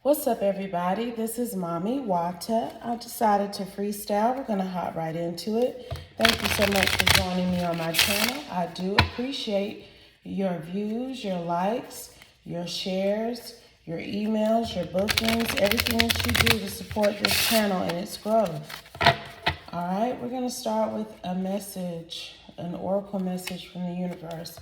What's up, everybody? This is Mami Wata. I decided to freestyle. We're going to hop right into it. Thank you so much for joining me on my channel. I do appreciate your views, your likes, your shares, your emails, your bookings, everything that you do to support this channel and its growth. All right, we're going to start with a message, an oracle message from the universe,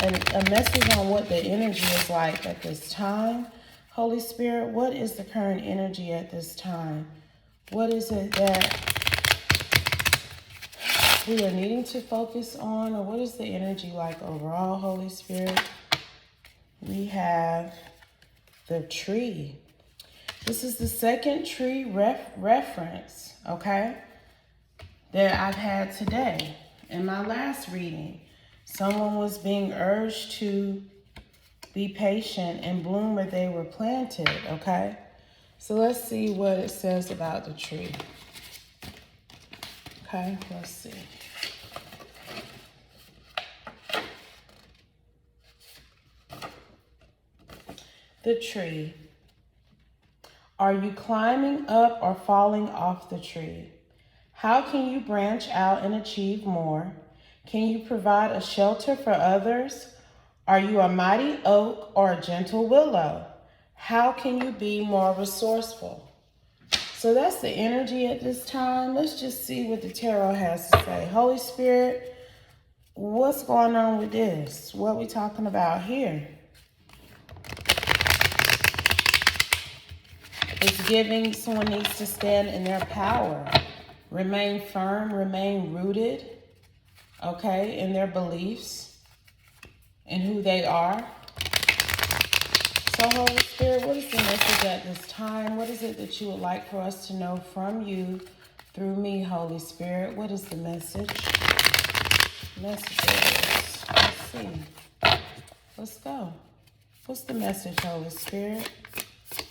and a message on what the energy is like at this time. Holy Spirit, what is the current energy at this time? What is it that we are needing to focus on, or what is the energy like overall, Holy Spirit? We have the tree. This is the second tree reference, okay, that I've had today. In my last reading, someone was being urged to be patient and bloom where they were planted, okay? So let's see what it says about the tree. Okay, let's see. The tree. Are you climbing up or falling off the tree? How can you branch out and achieve more? Can you provide a shelter for others? Are you a mighty oak or a gentle willow? How can you be more resourceful? So that's the energy at this time. Let's just see what the tarot has to say. Holy Spirit, what's going on with this? What are we talking about here? It's giving someone needs to stand in their power. Remain firm, remain rooted, okay, in their beliefs and who they are. So Holy Spirit, what is the message at this time? What is it that you would like for us to know from you through me, Holy Spirit? What is the message? Messages. Let's see. Let's go. What's the message, Holy Spirit?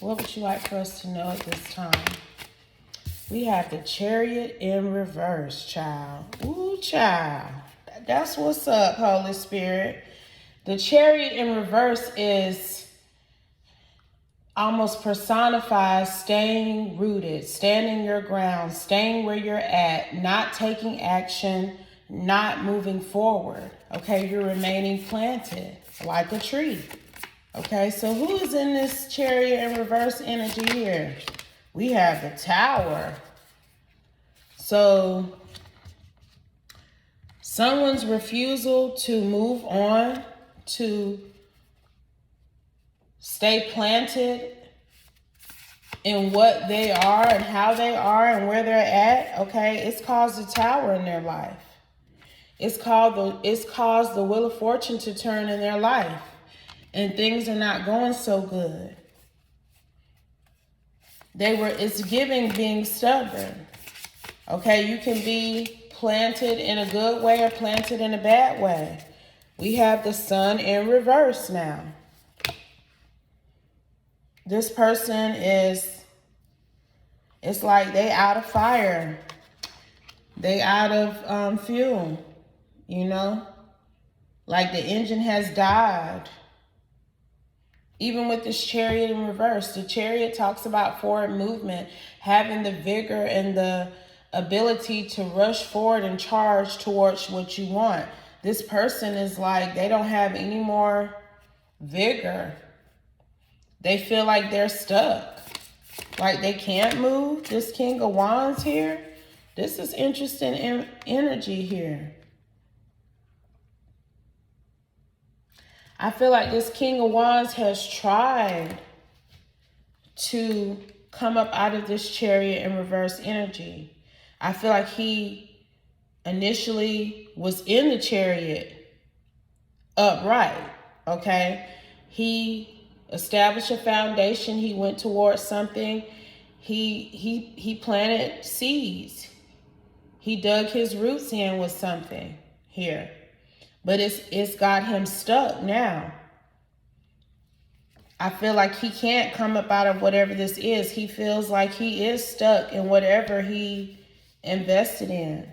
What would you like for us to know at this time? We have the Chariot in reverse, child. Ooh, child. That's what's up, Holy Spirit. The Chariot in reverse is almost personifies staying rooted, standing your ground, staying where you're at, not taking action, not moving forward. Okay, you're remaining planted like a tree. Okay, so who is in this Chariot in reverse energy here? We have the Tower. So someone's refusal to move on, to stay planted in what they are and how they are and where they're at, okay, it's caused a tower in their life. It's caused the wheel of fortune to turn in their life, and things are not going so good. It's giving being stubborn. Okay, you can be planted in a good way or planted in a bad way. We have the Sun in reverse now. This person it's like they out of fire. They out of fuel, you know? Like the engine has died. Even with this Chariot in reverse, the Chariot talks about forward movement, having the vigor and the ability to rush forward and charge towards what you want. This person is like, they don't have any more vigor. They feel like they're stuck, like they can't move. This King of Wands here, this is interesting energy here. I feel like this King of Wands has tried to come up out of this Chariot in reverse energy. I feel like he initially was in the Chariot upright, okay? He established a foundation. He went towards something. He planted seeds. He dug his roots in with something here. But it's got him stuck now. I feel like he can't come up out of whatever this is. He feels like he is stuck in whatever he invested in.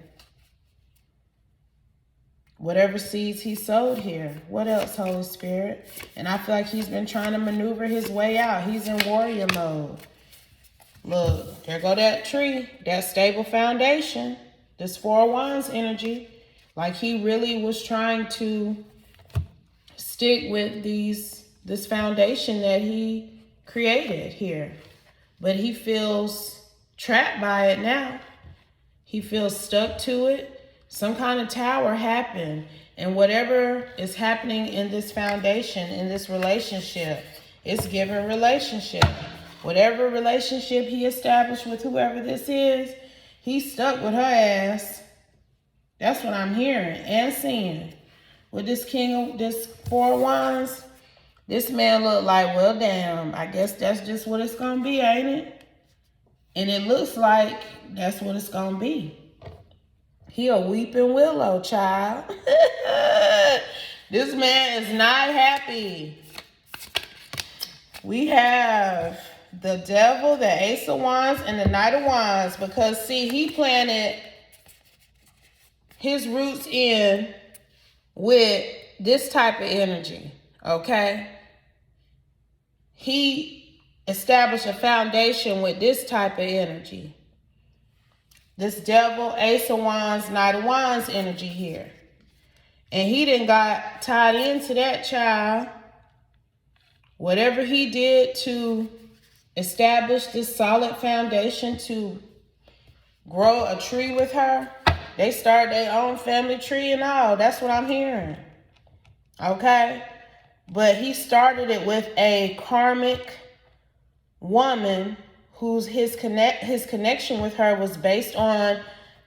Whatever seeds he sowed here. What else, Holy Spirit? And I feel like he's been trying to maneuver his way out. He's in warrior mode. Look, there go that tree, that stable foundation. This Four of Wands energy. Like he really was trying to stick with this foundation that he created here. But he feels trapped by it now. He feels stuck to it. Some kind of tower happened. And whatever is happening in this foundation, in this relationship, it's given relationship. Whatever relationship he established with whoever this is, he's stuck with her ass. That's what I'm hearing and seeing. With this this Four of Wands, this man looked like, well, damn, I guess that's just what it's going to be, ain't it? And it looks like that's what it's going to be. He a weeping willow, child. This man is not happy. We have the Devil, the Ace of Wands, and the Knight of Wands. Because, see, he planted his roots in with this type of energy, okay? He established a foundation with this type of energy. This Devil, Ace of Wands, Knight of Wands energy here. And he done got tied into that, child. Whatever he did to establish this solid foundation to grow a tree with her, they start their own family tree and all. That's what I'm hearing. Okay? But he started it with a karmic woman whose his connection with her was based on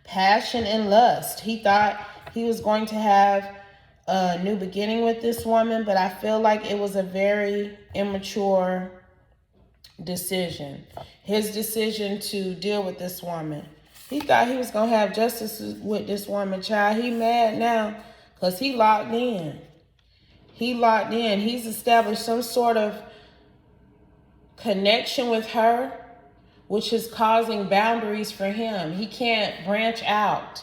passion and lust. He thought he was going to have a new beginning with this woman, but I feel like it was a very immature decision. His decision to deal with this woman. He thought he was going to have justice with this woman, child. He mad now because he locked in. He locked in. He's established some sort of connection with her, which is causing boundaries for him. He can't branch out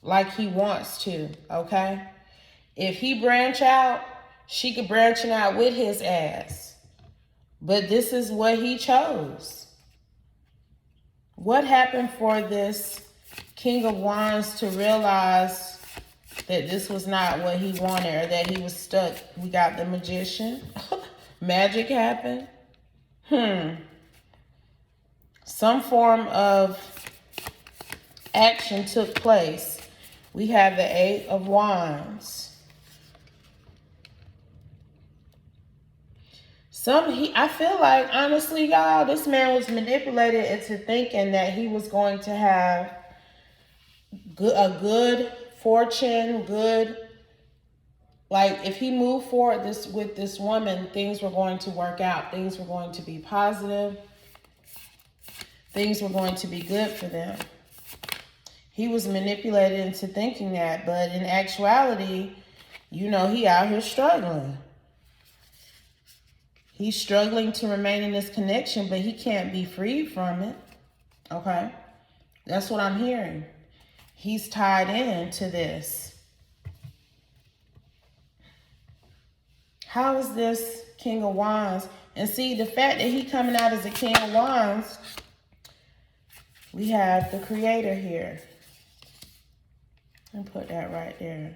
like he wants to, okay? If he branch out, she could branch out with his ass. But this is what he chose. What happened for this King of Wands to realize that this was not what he wanted or that he was stuck? We got the Magician. Magic happened. Some form of action took place. We have the Eight of Wands. I feel like, honestly, y'all, this man was manipulated into thinking that he was going to have a good fortune, like if he moved forward with this woman, things were going to work out. Things were going to be positive. Things were going to be good for them. He was manipulated into thinking that, but in actuality, you know, he out here struggling. He's struggling to remain in this connection, but he can't be freed from it. Okay? That's what I'm hearing. He's tied into this. How is this King of Wands? And see, the fact that he coming out as a King of Wands, we have the Creator here. And put that right there.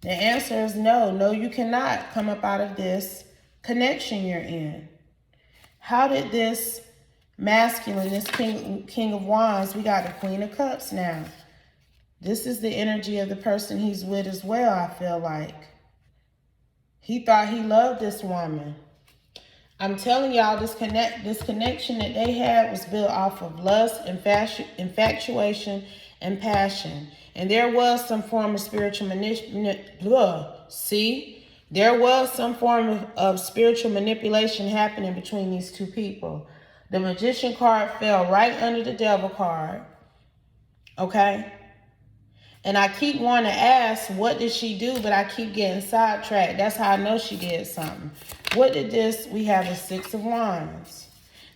The answer is no. No, you cannot come up out of this connection you're in. How did this masculine, this King of Wands, we got the Queen of Cups now. This is the energy of the person he's with as well, I feel like. He thought he loved this woman. I'm telling y'all, this connection that they had was built off of lust, infatuation, and passion. And there was some form of spiritual there was some form of spiritual manipulation happening between these two people. The Magician card fell right under the Devil card. Okay? And I keep wanting to ask, what did she do? But I keep getting sidetracked. That's how I know she did something. What did this? We have the Six of Wands.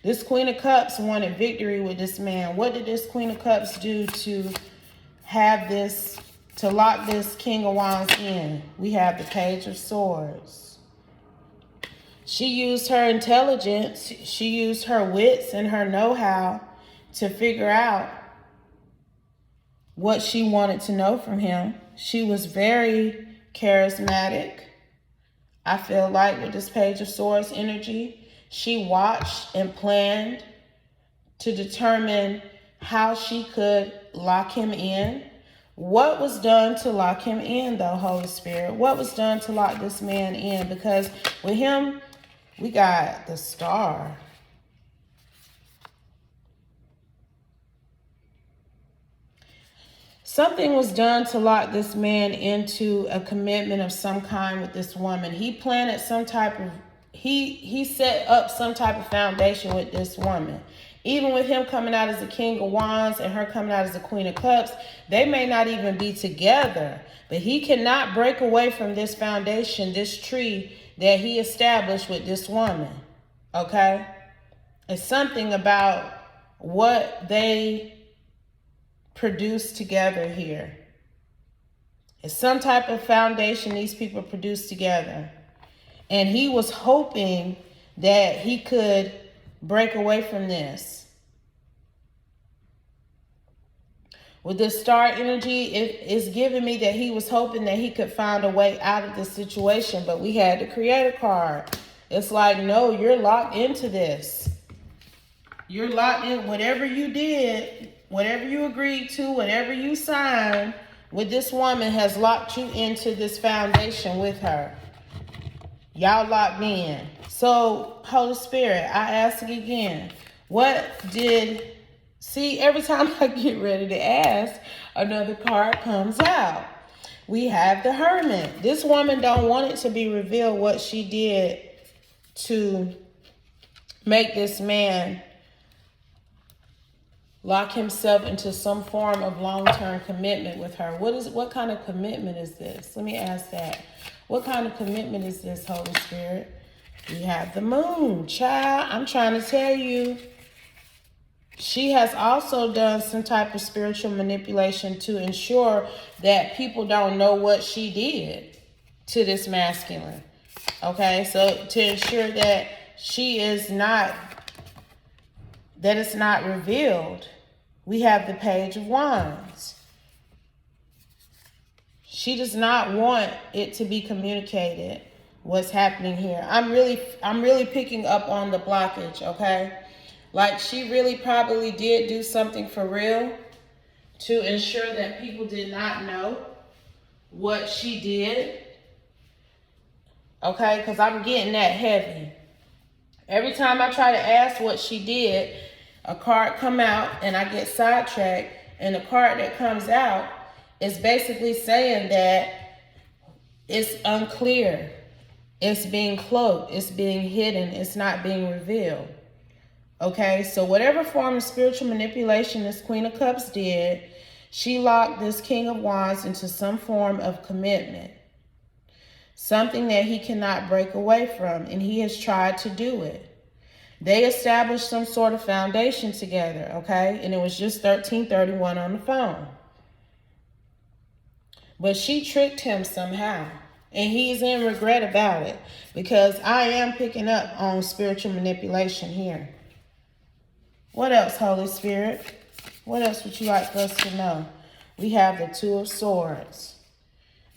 This Queen of Cups wanted victory with this man. What did this Queen of Cups do to have this to lock this King of Wands in, we have the Page of Swords. She used her intelligence, she used her wits and her know-how to figure out what she wanted to know from him. She was very charismatic. I feel like with this Page of Swords energy, she watched and planned to determine how she could lock him in. What was done to lock him in, though, Holy Spirit? What was done to lock this man in? Because with him, we got the Star. Something was done to lock this man into a commitment of some kind with this woman. He planted some type of, he set up some type of foundation with this woman. Even with him coming out as the King of Wands and her coming out as the Queen of Cups, they may not even be together. But he cannot break away from this foundation, this tree that he established with this woman. Okay? It's something about what they produce together here. It's some type of foundation these people produce together. And he was hoping that he could break away from this. With this Star energy, it is giving me that he was hoping that he could find a way out of this situation, but we had the Creator card. It's like, no, you're locked into this. You're locked in. Whatever you did, whatever you agreed to, whatever you signed with this woman has locked you into this foundation with her. Y'all locked in. So, Holy Spirit, I ask again, what did... See, every time I get ready to ask, another card comes out. We have the Hermit. This woman don't want it to be revealed what she did to make this man lock himself into some form of long-term commitment with her. What kind of commitment is this? Let me ask that. What kind of commitment is this, Holy Spirit? We have the Moon. Child, I'm trying to tell you, she has also done some type of spiritual manipulation to ensure that people don't know what she did to this masculine. Okay, so to ensure that she is not, that it's not revealed, we have the Page of Wands. She does not want it to be communicated what's happening here. I'm really picking up on the blockage, okay? Like, she really probably did do something for real to ensure that people did not know what she did. Okay, because I'm getting that heavy. Every time I try to ask what she did, a card come out and I get sidetracked, and the card that comes out is basically saying that it's unclear. It's being cloaked. It's being hidden. It's not being revealed. Okay, so whatever form of spiritual manipulation this Queen of Cups did, she locked this King of Wands into some form of commitment. Something that he cannot break away from, and he has tried to do it. They established some sort of foundation together, okay? And it was just 1331 on the phone. But she tricked him somehow. And he's in regret about it, because I am picking up on spiritual manipulation here. What else, Holy Spirit? What else would you like for us to know? We have the Two of Swords.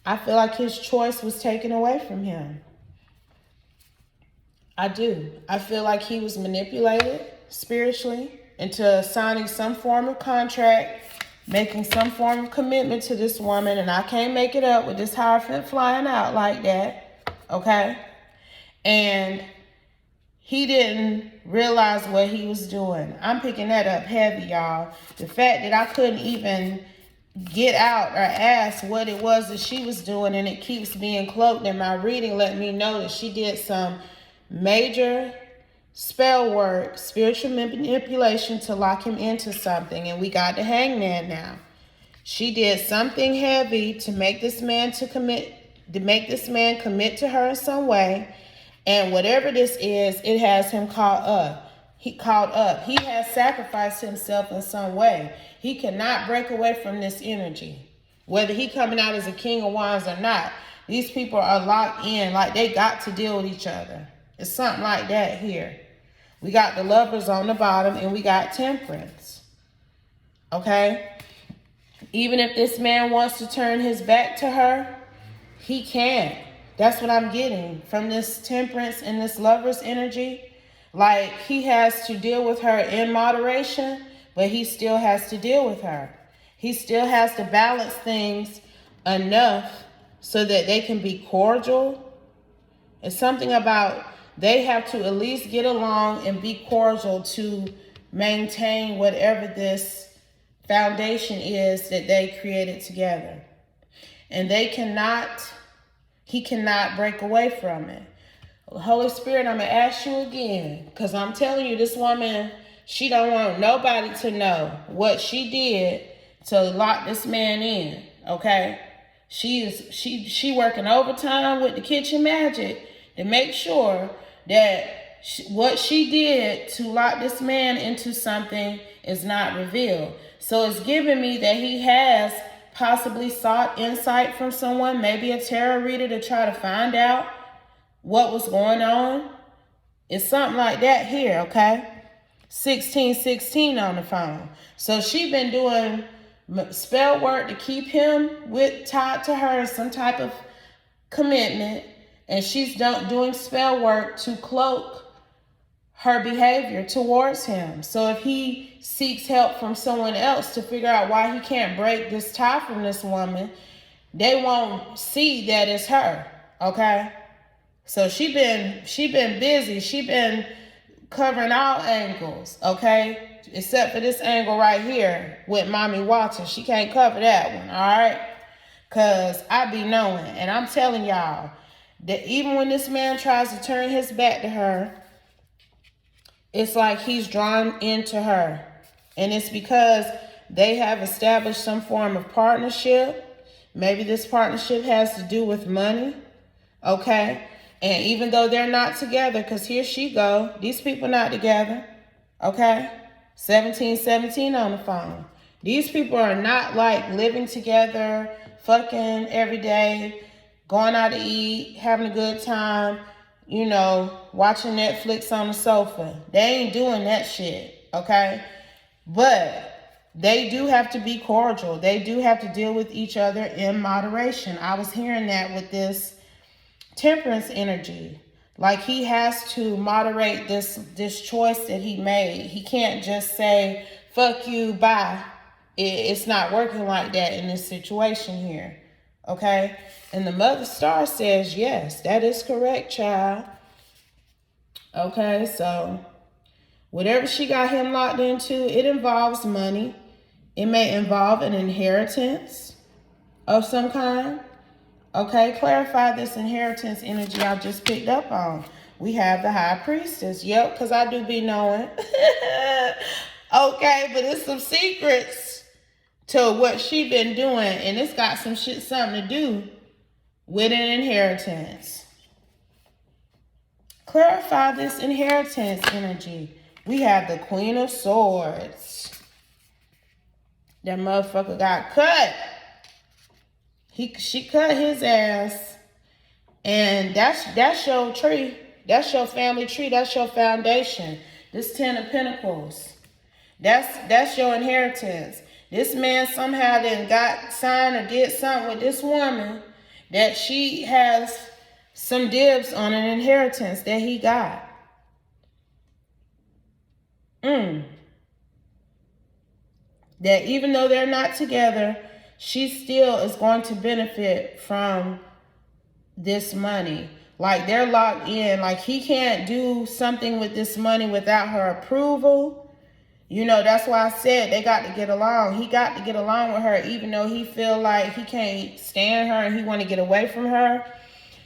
I feel like his choice was taken away from him. I do. I feel like he was manipulated spiritually into signing some form of contract, making some form of commitment to this woman, and I can't make it up with this Hierophant flying out like that, okay? And he didn't realize what he was doing. I'm picking that up heavy, y'all. The fact that I couldn't even get out or ask what it was that she was doing, and it keeps being cloaked in my reading, let me know that she did some major spell work, spiritual manipulation to lock him into something. And we got the Hangman now. She did something heavy to make this man commit to her in some way. And whatever this is, it has him caught up. He has sacrificed himself in some way. He cannot break away from this energy. Whether he coming out as a king of wands or not, these people are locked in, like they got to deal with each other. It's something like that here. We got the Lovers on the bottom and we got Temperance. Okay? Even if this man wants to turn his back to her, he can't. That's what I'm getting from this Temperance and this Lovers energy. Like, he has to deal with her in moderation, but he still has to deal with her. He still has to balance things enough so that they can be cordial. It's something about they have to at least get along and be cordial to maintain whatever this foundation is that they created together. And he cannot break away from it. Holy Spirit, I'm going to ask you again, because I'm telling you, this woman, she don't want nobody to know what she did to lock this man in, okay? She working overtime with the kitchen magic to make sure that what she did to lock this man into something is not revealed. So it's giving me that he has possibly sought insight from someone, maybe a tarot reader, to try to find out what was going on. It's something like that here, okay? 1616 on the phone. So she been doing spell work to keep him tied to her in some type of commitment, and she's doing spell work to cloak her behavior towards him. So if he seeks help from someone else to figure out why he can't break this tie from this woman, they won't see that it's her, okay? So she been busy. She been covering all angles, okay? Except for this angle right here with Mami Wata. She can't cover that one, all right? Because I be knowing. And I'm telling y'all that even when this man tries to turn his back to her, it's like he's drawn into her. And it's because they have established some form of partnership. Maybe this partnership has to do with money, okay? And even though they're not together, because here she go, these people not together, okay? 1717 on the phone. These people are not like living together, fucking every day, going out to eat, having a good time, you know, watching Netflix on the sofa. They ain't doing that shit, okay? But they do have to be cordial. They do have to deal with each other in moderation. I was hearing that with this Temperance energy. Like, he has to moderate this choice that he made. He can't just say, fuck you, bye. It's not working like that in this situation here. Okay? And the Mother Star says, yes, that is correct, child. Okay, so whatever she got him locked into, it involves money. It may involve an inheritance of some kind. Okay, clarify this inheritance energy I just picked up on. We have the High Priestess. Yep, because I do be knowing. Okay, but it's some secrets to what she been doing. And it's got something to do with an inheritance. Clarify this inheritance energy. We have the Queen of Swords. That motherfucker got cut. She cut his ass, and that's your tree. That's your family tree. That's your foundation. This 10 of Pentacles. That's your inheritance. This man somehow then got signed or did something with this woman that she has some dibs on an inheritance that he got. That even though they're not together, she still is going to benefit from this money. Like, they're locked in. Like, he can't do something with this money without her approval. You know, that's why I said they got to get along. He got to get along with her, even though he feel like he can't stand her and he want to get away from her.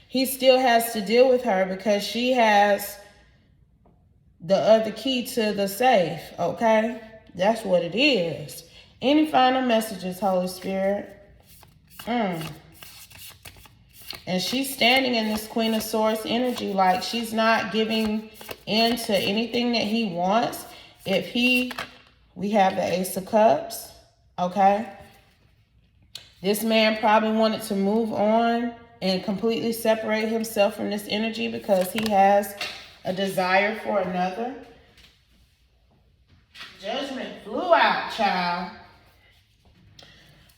He still has to deal with her because she has the other key to the safe, okay? That's what it is. Any final messages, Holy Spirit? And she's standing in this Queen of Swords energy, like she's not giving in to anything that he wants. We have the Ace of Cups, okay? This man probably wanted to move on and completely separate himself from this energy because he has a desire for another. Judgment flew out, child.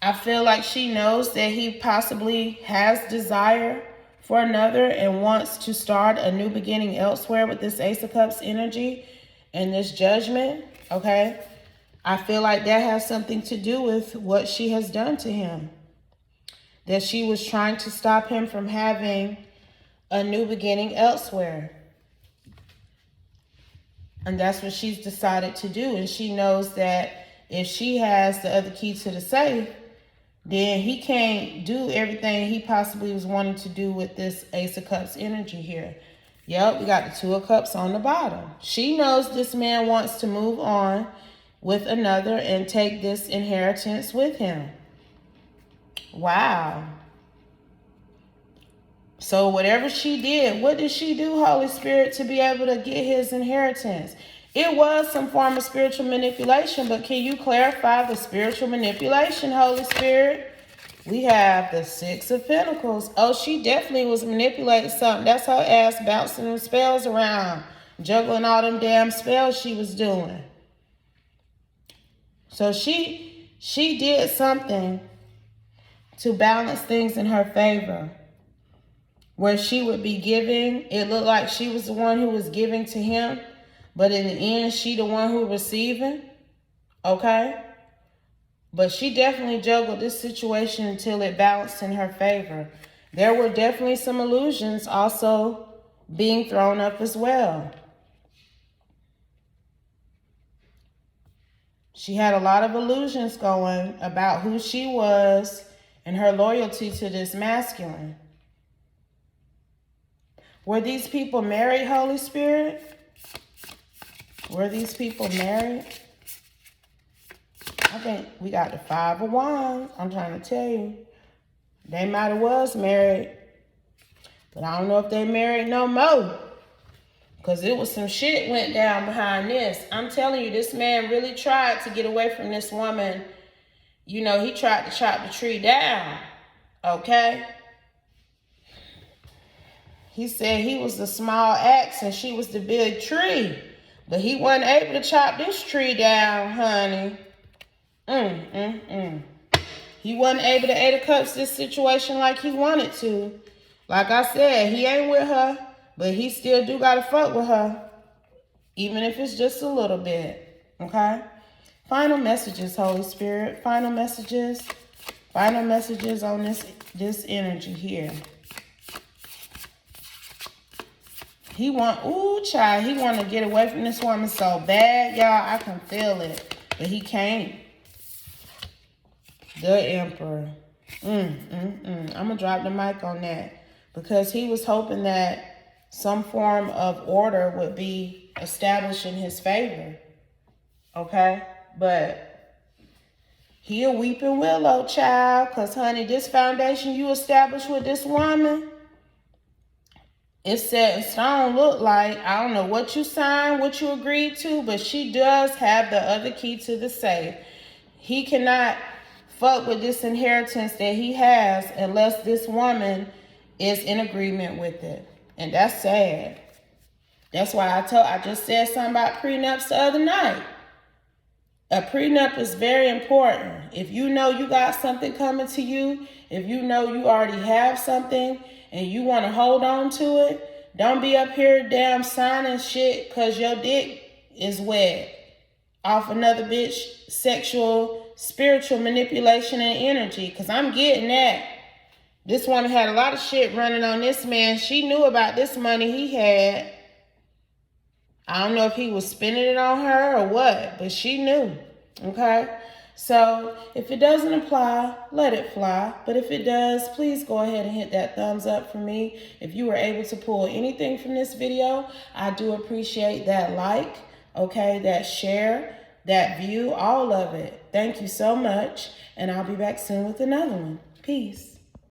I feel like she knows that he possibly has desire for another and wants to start a new beginning elsewhere with this Ace of Cups energy and this Judgment, okay? I feel like that has something to do with what she has done to him. That she was trying to stop him from having a new beginning elsewhere. And that's what she's decided to do. And she knows that if she has the other key to the safe, then he can't do everything he possibly was wanting to do with this Ace of Cups energy here. Yep, we got the Two of Cups on the bottom. She knows this man wants to move on with another and take this inheritance with him. Wow. So whatever she did, what did she do, Holy Spirit, to be able to get his inheritance? It was some form of spiritual manipulation, but can you clarify the spiritual manipulation, Holy Spirit? We have the Six of Pentacles. Oh, she definitely was manipulating something. That's her ass bouncing them spells around, juggling all them damn spells she was doing. So she did something to balance things in her favor. Where she would be giving, it looked like she was the one who was giving to him, but in the end, she the one who receiving, okay? But she definitely juggled this situation until it balanced in her favor. There were definitely some illusions also being thrown up as well. She had a lot of illusions going about who she was and her loyalty to this masculine. Were these people married, Holy Spirit? Were these people married? I think we got the Five of Wands. I'm trying to tell you. They might have was married. But I don't know if they married no more. Because it was some shit went down behind this. I'm telling you, this man really tried to get away from this woman. You know, he tried to chop the tree down. Okay? He said he was the small axe and she was the big tree. But he wasn't able to chop this tree down, honey. He wasn't able to Eight of Cups this situation like he wanted to. Like I said, he ain't with her, but he still do gotta fuck with her. Even if it's just a little bit, okay? Final messages, Holy Spirit. Final messages. Final messages on this energy here. He want to get away from this woman so bad, y'all. I can feel it. But he can't. The Emperor. I'm going to drop the mic on that. Because he was hoping that some form of order would be established in his favor. Okay? But he a weeping willow, child. Because, honey, this foundation you established with this woman, it's set in stone. Look like, I don't know what you signed, what you agreed to, but she does have the other key to the safe. He cannot fuck with this inheritance that he has unless this woman is in agreement with it. And that's sad. That's why I just said something about prenups the other night. A prenup is very important. If you know you got something coming to you, if you know you already have something and you want to hold on to it, don't be up here damn signing shit because your dick is wet off another bitch sexual, spiritual manipulation and energy. Because I'm getting that. This woman had a lot of shit running on this man. She knew about this money he had. I don't know if he was spending it on her or what, but she knew, okay? So if it doesn't apply, let it fly. But if it does, please go ahead and hit that thumbs up for me. If you were able to pull anything from this video, I do appreciate that like, okay, that share, that view, all of it. Thank you so much, and I'll be back soon with another one. Peace.